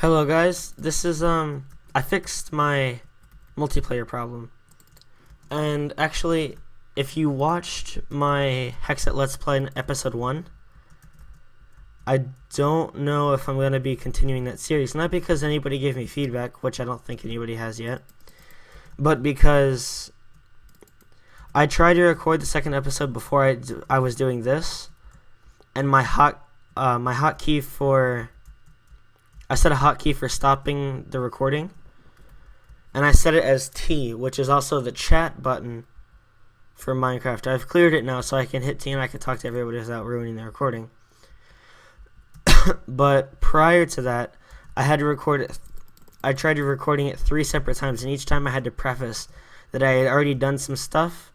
Hello guys, this is I fixed my multiplayer problem. And actually, if you watched my Hexxit Let's Play in episode 1, I don't know if I'm going to be continuing that series. Not because anybody gave me feedback, which I don't think anybody has yet, but because I tried to record the second episode before I was doing this, and my hotkey for I set a hotkey for stopping the recording, and I set it as T, which is also the chat button for Minecraft. I've cleared it now, so I can hit T and I can talk to everybody without ruining the recording. But prior to that, I had to record it. I tried recording it 3 separate times, and each time I had to preface that I had already done some stuff,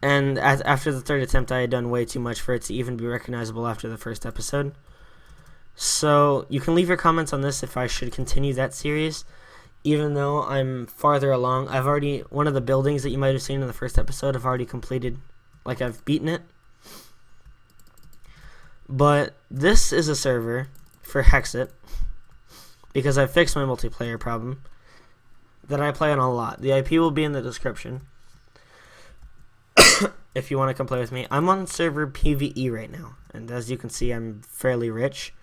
and after the third attempt, I had done way too much for it to even be recognizable after the first episode. So you can leave your comments on this if I should continue that series, even though I'm farther along. One of the buildings that you might have seen in the first episode, I've already completed, like I've beaten it. But this is a server for Hexxit, because I fixed my multiplayer problem that I play on a lot. The IP will be in the description if you want to come play with me. I'm on server PvE right now, and as you can see, I'm fairly rich.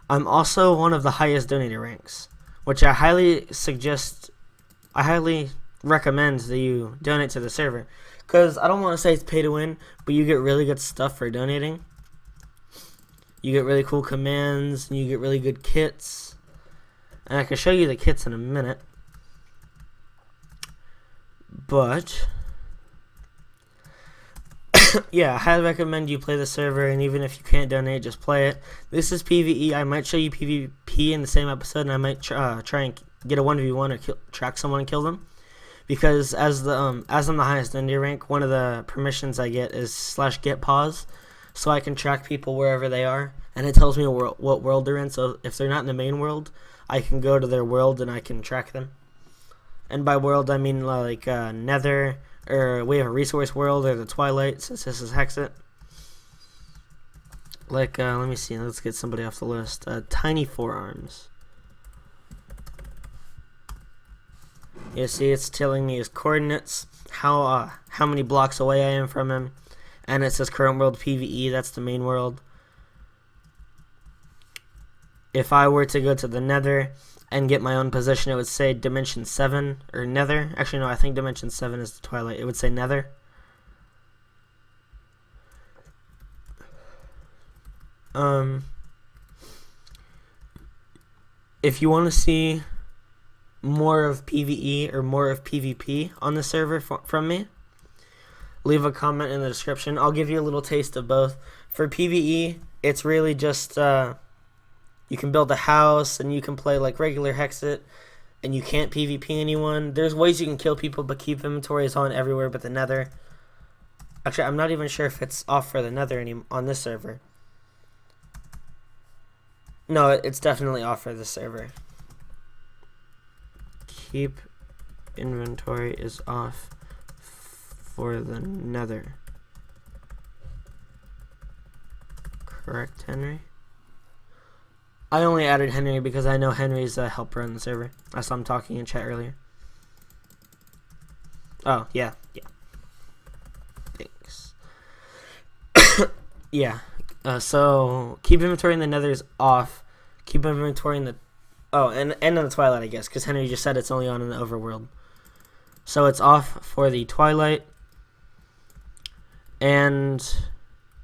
I'm also one of the highest donator ranks, which I highly recommend that you donate to the server, because I don't want to say it's pay to win, but you get really good stuff for donating. You get really cool commands, and you get really good kits, and I can show you the kits in a minute. But yeah, I highly recommend you play the server, and even if you can't donate, just play it. This is PvE. I might show you PvP in the same episode, and I might try and get a 1v1 or track someone and kill them. Because as I'm the highest donator rank, one of the permissions I get is /get pause, so I can track people wherever they are, and it tells me what world they're in. So if they're not in the main world, I can go to their world and I can track them. And by world, I mean like Nether, or we have a resource world, or the Twilight, since this is Hexxit. Like, let me see, let's get somebody off the list. Tiny Forearms. You see, it's telling me his coordinates, how many blocks away I am from him, and it says current world PvE, that's the main world. If I were to go to the Nether and get my own position, it would say Dimension 7, or Nether. Actually, no, I think Dimension 7 is the Twilight. It would say Nether. If you want to see more of PvE or more of PvP on the server from me, leave a comment in the description. I'll give you a little taste of both. For PvE, it's really just you can build a house, and you can play like regular Hexxit, and you can't PvP anyone. There's ways you can kill people, but keep inventories on everywhere but the Nether. Actually, I'm not even sure if it's off for the Nether on this server. No, it's definitely off for this server. Keep inventory is off for the Nether. Correct, Henry? I only added Henry because I know Henry's a helper on the server. I saw him talking in chat earlier. Oh, yeah. Thanks. Yeah. So, keep inventory in the Nether is off. Keep inventory in the... Oh, and in the Twilight, I guess, because Henry just said it's only on in the overworld. So, it's off for the Twilight and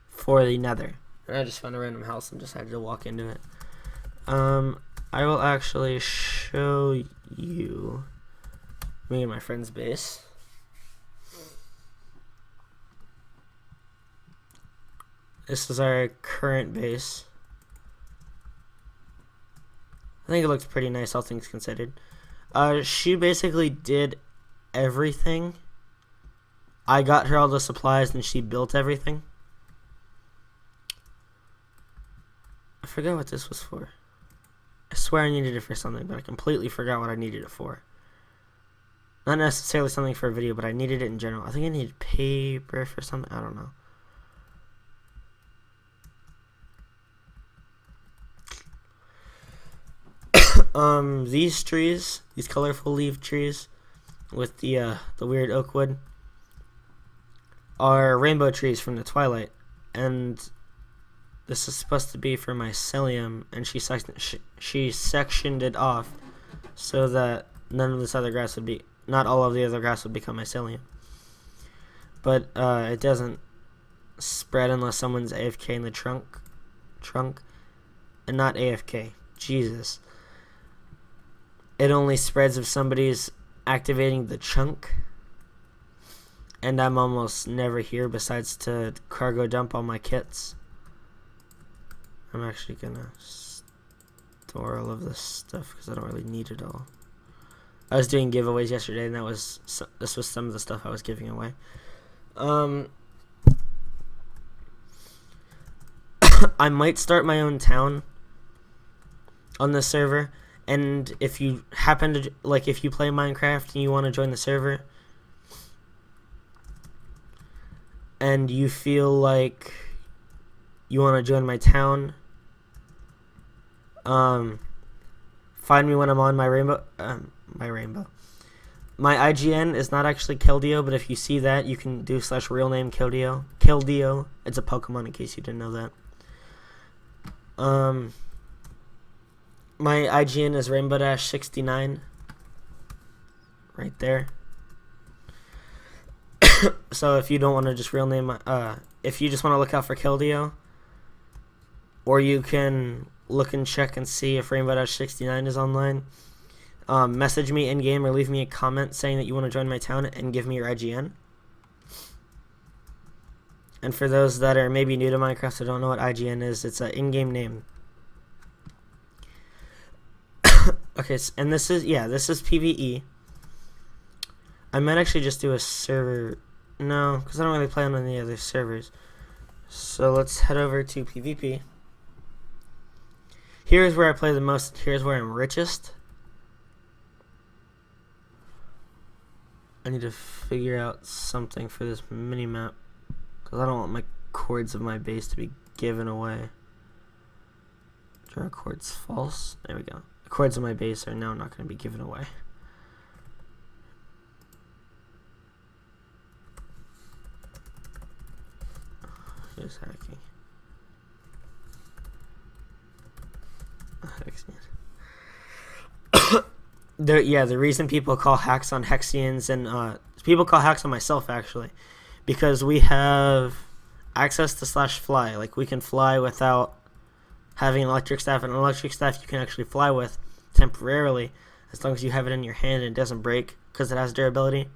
for the Nether. And I just found a random house and decided to walk into it. I will actually show you me and my friend's base. This is our current base. I think it looks pretty nice, all things considered. She basically did everything. I got her all the supplies and she built everything. I forgot what this was for. I swear I needed it for something, but I completely forgot what I needed it for. Not necessarily something for a video, but I needed it in general. I think I needed paper for something. I don't know. These trees, these colorful leaf trees with the weird oak wood, are rainbow trees from the Twilight, and this is supposed to be for mycelium, and she sectioned it off so that none of this other grass would be, not all of the other grass would become mycelium. But it doesn't spread unless someone's AFK in the trunk, and not AFK. Jesus. It only spreads if somebody's activating the chunk, and I'm almost never here besides to cargo dump all my kits. I'm actually gonna store all of this stuff because I don't really need it all. I was doing giveaways yesterday, and this was some of the stuff I was giving away. I might start my own town on this server, and if you happen to, like, if you play Minecraft and you want to join the server, and you feel like you want to join my town, find me when I'm on my rainbow. My IGN is not actually Keldeo, but if you see that, you can do /real name Keldeo. Keldeo. It's a Pokemon, in case you didn't know that. My IGN is Rainbow-69. Right there. So if you don't want to just real name, if you just want to look out for Keldeo, or you can look and check and see if Rainbow-69 is online, message me in game or leave me a comment saying that you want to join my town and give me your IGN. And for those that are maybe new to Minecraft or don't know what IGN is, it's an in-game name. Okay, and this is PvE. I might actually just do a server. No, because I don't really play on any other servers. So let's head over to PvP. Here's where I play the most. Here's where I'm richest. I need to figure out something for this mini-map, because I don't want my chords of my base to be given away. Draw chords false. There we go. The chords of my base are now not going to be given away. Here's hacking. The reason people call hacks on Hexians, and people call hacks on myself, actually, because we have access to /fly. Like, we can fly without having an electric staff, and an electric staff you can actually fly with temporarily, as long as you have it in your hand and it doesn't break, because it has durability.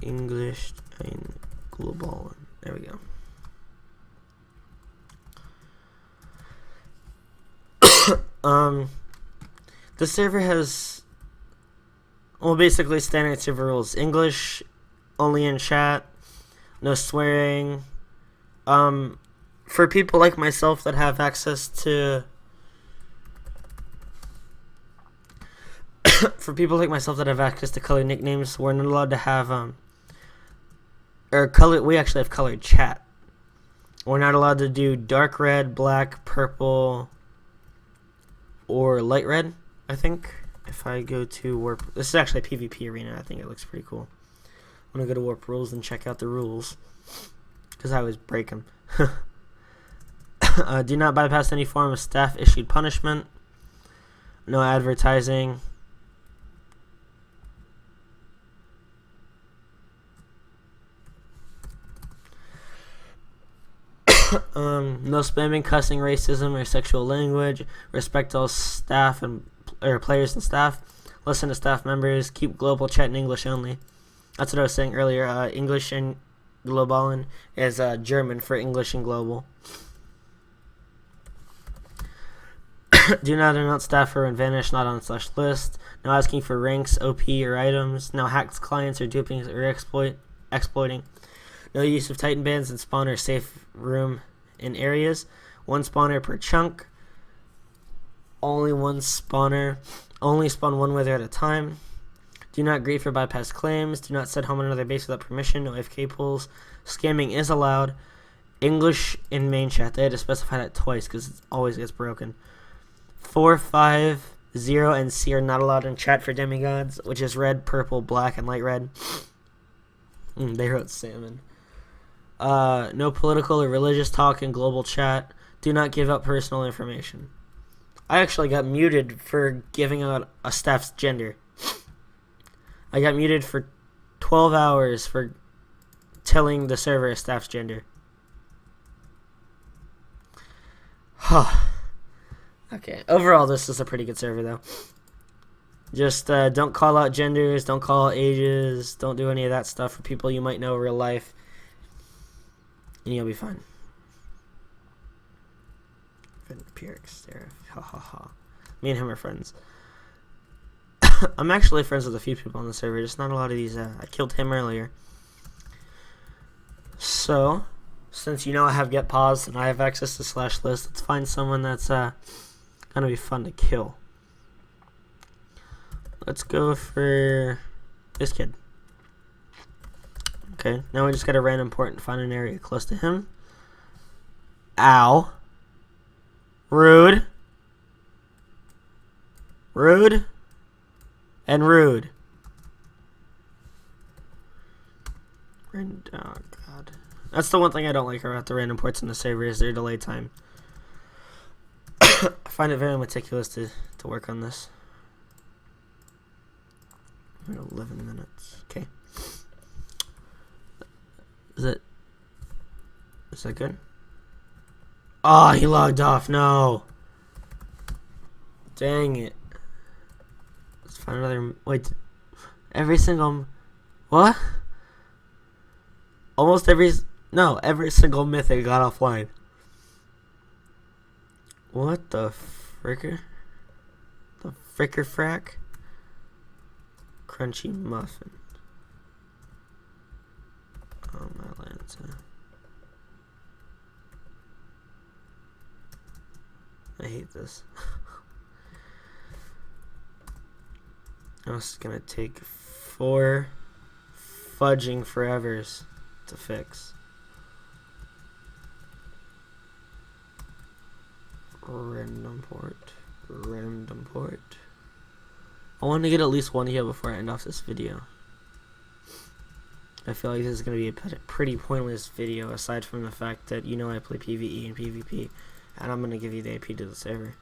English and global. There we go. The server has, well, basically standard server rules. English only in chat, no swearing. For people like myself that have access to colored nicknames, we're not allowed to have we actually have colored chat. We're not allowed to do dark red, black, purple, or light red, I think. If I go to warp, this is actually a PvP arena. I think it looks pretty cool. I'm gonna go to warp rules and check out the rules, because I always break them. Do not bypass any form of staff issued punishment. No advertising. No spamming, cussing, racism, or sexual language. Respect all staff and players and staff. Listen to staff members. Keep global chat in English only. That's what I was saying earlier. English and globalen is German for English and global. Do not announce staffer and vanish, not on /list. No asking for ranks, OP, or items. No hacked clients or duping or exploiting. No use of Titan bands and spawn or safe room in areas. One spawner per chunk. Only one spawner. Only spawn one wither at a time. Do not grief or bypass claims. Do not set home on another base without permission. No AFK pulls. Scamming is allowed. English in main chat. They had to specify that twice because it always gets broken. 4, 5, 0, and C are not allowed in chat for demigods, which is red, purple, black, and light red. They wrote salmon. No political or religious talk in global chat. Do not give out personal information. I actually got muted for giving out a staff's gender. I got muted for 12 hours for telling the server a staff's gender. Okay, overall this is a pretty good server though. Just don't call out genders, don't call out ages, don't do any of that stuff for people you might know in real life, and you'll be fine. Me and him are friends. I'm actually friends with a few people on the server, just not a lot of these. I killed him earlier. So, since you know I have get pause and I have access to slash list, let's find someone that's gonna be fun to kill. Let's go for this kid. Okay, now we just got a random port and find an area close to him. Ow. Rude. Rude. And rude. Oh god. That's the one thing I don't like about the random ports in the server is their delay time. I find it very meticulous to work on this. 11 minutes. Okay. Is that good? Oh, he logged off. No. Dang it. Let's find another. Wait. Every single. What? Almost every. No, every single mythic got offline. What the fricker? The fricker frack? Crunchy muffin. Oh, my lands. I hate this. It's gonna take 4 fudging forevers to fix. Random port. Random port. I want to get at least one here before I end off this video. I feel like this is going to be a pretty pointless video aside from the fact that you know I play PvE and PvP, and I'm going to give you the IP to the server.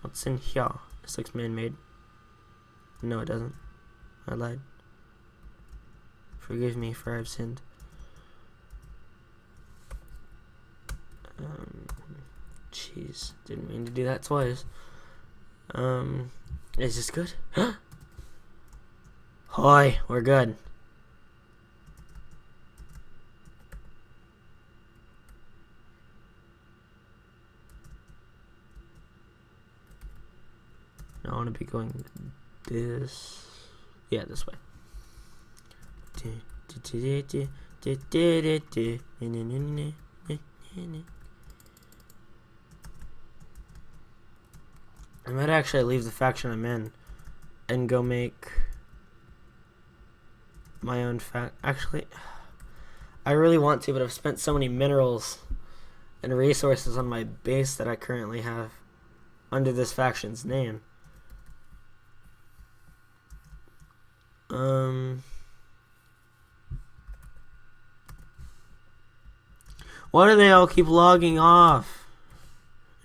What's in here? This looks man-made. No, it doesn't. I lied. Forgive me for I've sinned. Jeez, didn't mean to do that twice. Is this good? Hoy, we're good. Now I want to be going this. Yeah, this way. I might actually leave the faction I'm in and go make my own Actually, I really want to, but I've spent so many minerals and resources on my base that I currently have under this faction's name. Why do they all keep logging off?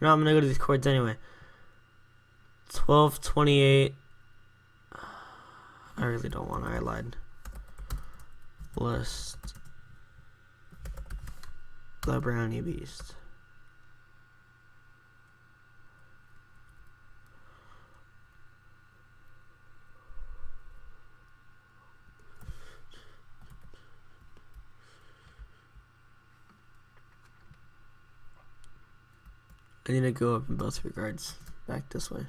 You know, I'm gonna go to these chords anyway. 12:28. I really don't want to. I lied. List the brownie beast. I need to go up in both regards. Back this way.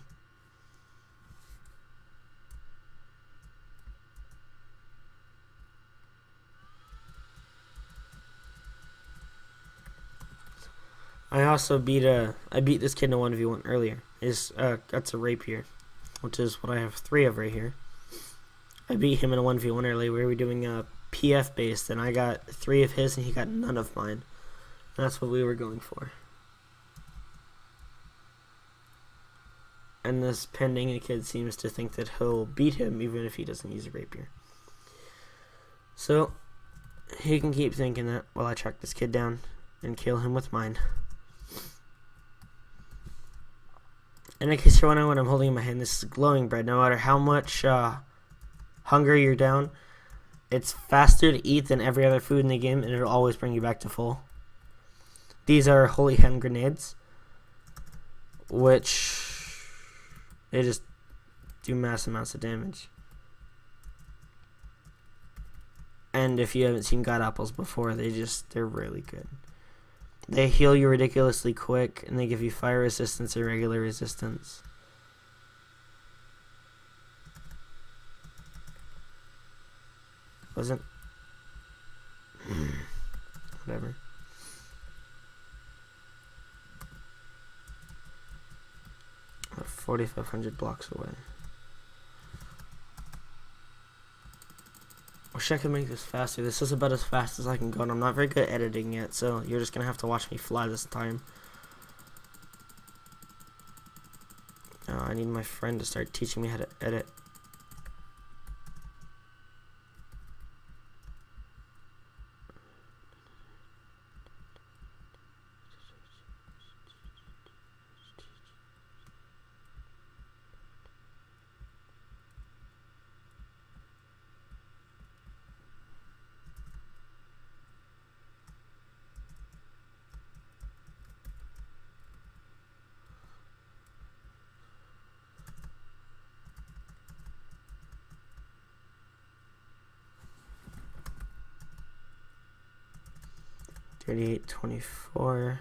I also beat this kid in a 1v1 earlier. That's a rapier, which is what I have 3 of right here. I beat him in a 1v1 earlier. We were doing PF based, and I got 3 of his and he got none of mine. That's what we were going for. And this pending kid seems to think that he'll beat him even if he doesn't use a rapier. So he can keep thinking that while I track this kid down and kill him with mine. And in case you're wondering what I'm holding in my hand, this is glowing bread. No matter how much hunger you're down, it's faster to eat than every other food in the game, and it'll always bring you back to full. These are holy hand grenades, which they just do mass amounts of damage. And if you haven't seen God Apples before, they're really good. They heal you ridiculously quick, and they give you fire resistance and regular resistance. Wasn't whatever. We're 4,500 blocks away. Wish I could make this faster. This is about as fast as I can go, and I'm not very good at editing yet, so you're just gonna have to watch me fly this time. I need my friend to start teaching me how to edit. $38.24.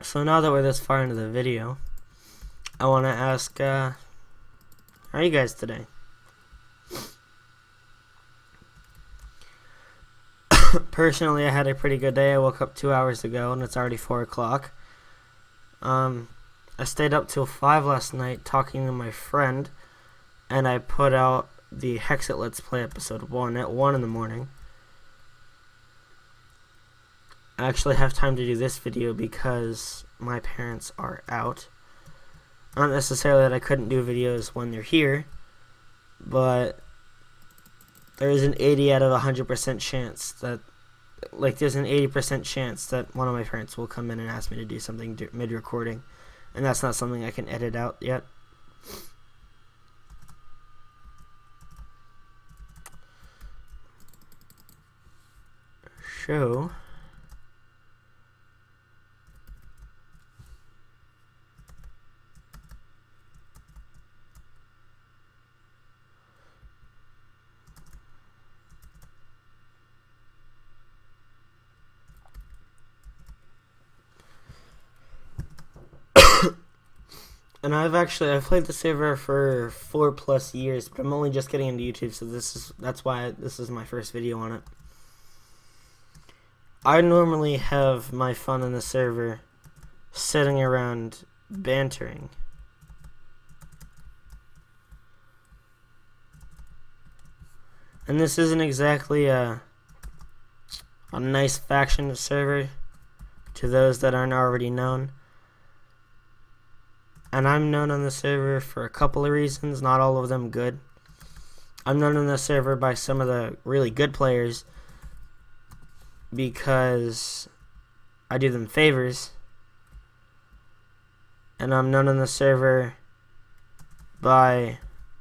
So now that we're this far into the video, I want to ask, how are you guys today? Personally, I had a pretty good day. I woke up 2 hours ago, and it's already 4 o'clock. I stayed up till 5 last night talking to my friend, and I put out the Hexxit Let's Play episode 1 at 1 in the morning. I actually have time to do this video because my parents are out. Not necessarily that I couldn't do videos when they're here, but there's an 80 out of 100% chance that, there's an 80% chance that one of my parents will come in and ask me to do something mid-recording, and that's not something I can edit out yet. Show. And I've played the server for 4+ years, but I'm only just getting into YouTube, so that's why this is my first video on it. I normally have my fun in the server sitting around bantering. And this isn't exactly a nice faction server to those that aren't already known. And I'm known on the server for a couple of reasons, not all of them good. I'm known on the server by some of the really good players because I do them favors. And I'm known on the server by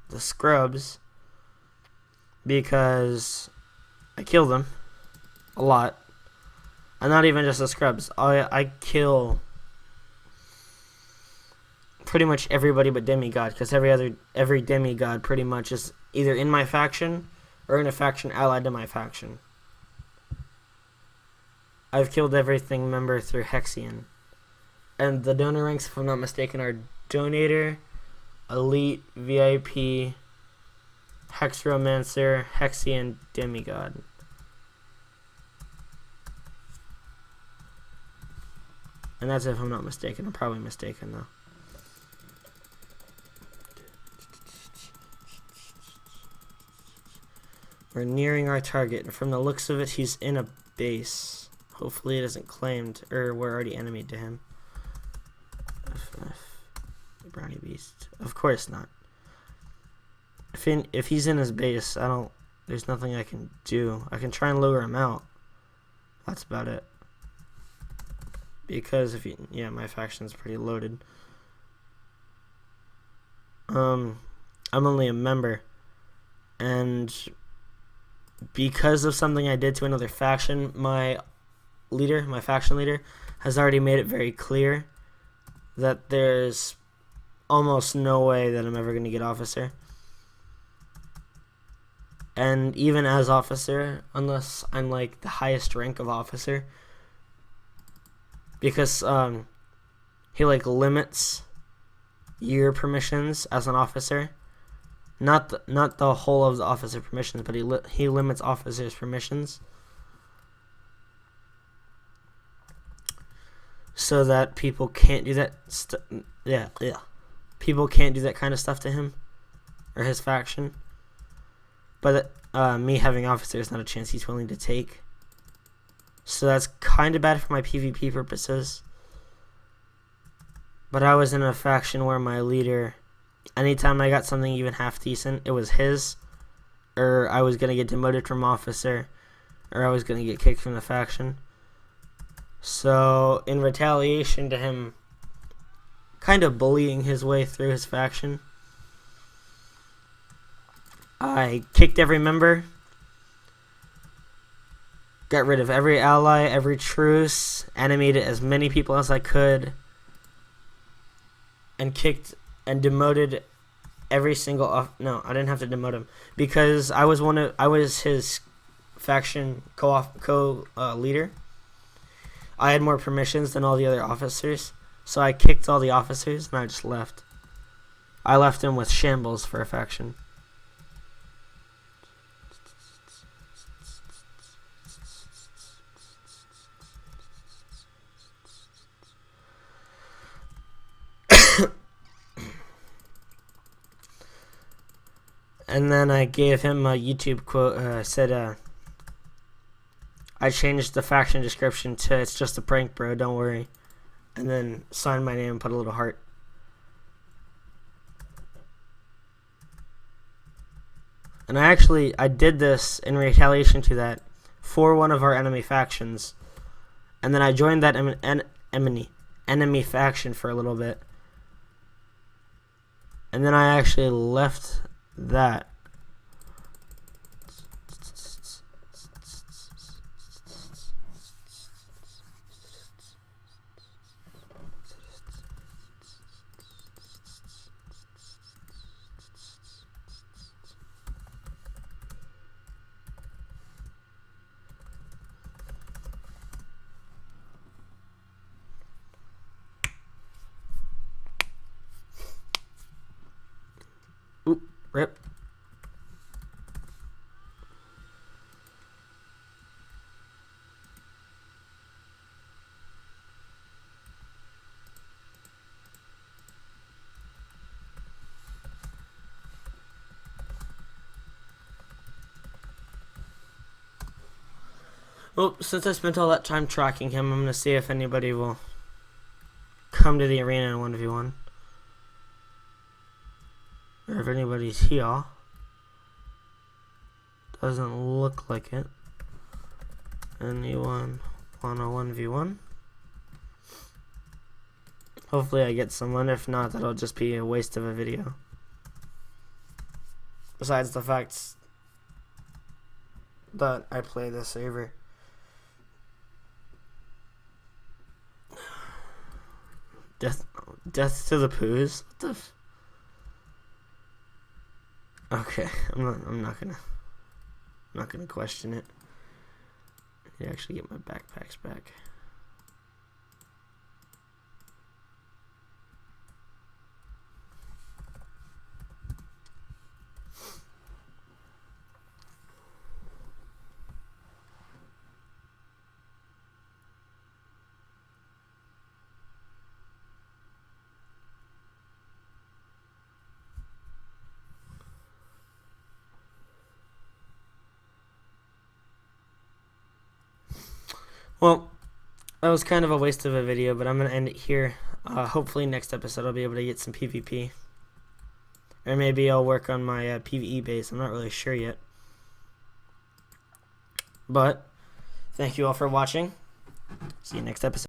the scrubs because I kill them a lot. And not even just the scrubs. I kill pretty much everybody but demigod, because every demigod pretty much is either in my faction or in a faction allied to my faction. I've killed everything member through Hexxit. And the donor ranks, if I'm not mistaken, are Donator, Elite, VIP, Hexromancer, Hexxit, and Demigod. And that's if I'm not mistaken. I'm probably mistaken, though. We're nearing our target. From the looks of it, he's in a base. Hopefully it isn't claimed, or we're already enemied to him. Brownie beast. Of course not. If he's in his base, there's nothing I can do. I can try and lure him out. That's about it. Because my faction's pretty loaded. I'm only a member, and because of something I did to another faction, my faction leader, has already made it very clear that there's almost no way that I'm ever going to get officer. And even as officer, unless I'm like the highest rank of officer, because he like limits your permissions as an officer, not the whole of the officer permissions, but he limits officers' permissions so that people can't do that. People can't do that kind of stuff to him or his faction. But me having officer is not a chance he's willing to take. So that's kind of bad for my PvP purposes. But I was in a faction where my leader, anytime I got something even half decent, it was his, or I was going to get demoted from officer, or I was going to get kicked from the faction. So in retaliation to him kind of bullying his way through his faction, I kicked every member, got rid of every ally, every truce, animated as many people as I could, and kicked and demoted every single no, I didn't have to demote him because I was his faction leader. I had more permissions than all the other officers, so I kicked all the officers and I just left. I left him with shambles for a faction. And then I gave him a YouTube quote, said, I changed the faction description to, "It's just a prank, bro, don't worry." And then signed my name and put a little heart. And I did this in retaliation to that for one of our enemy factions. And then I joined that enemy faction for a little bit. And then I actually left that. Oop, rip. Well, since I spent all that time tracking him, I'm going to see if anybody will come to the arena in 1v1. Or if anybody's here. Doesn't look like it. Anyone want a 1v1? Hopefully I get someone. If not, that'll just be a waste of a video. Besides the fact that I play this server. Death to the poos? What the okay, I'm not gonna question it. I need to actually get my backpacks back. Well, that was kind of a waste of a video, but I'm going to end it here. Hopefully next episode I'll be able to get some PvP. Or maybe I'll work on my PvE base. I'm not really sure yet. But, thank you all for watching. See you next episode.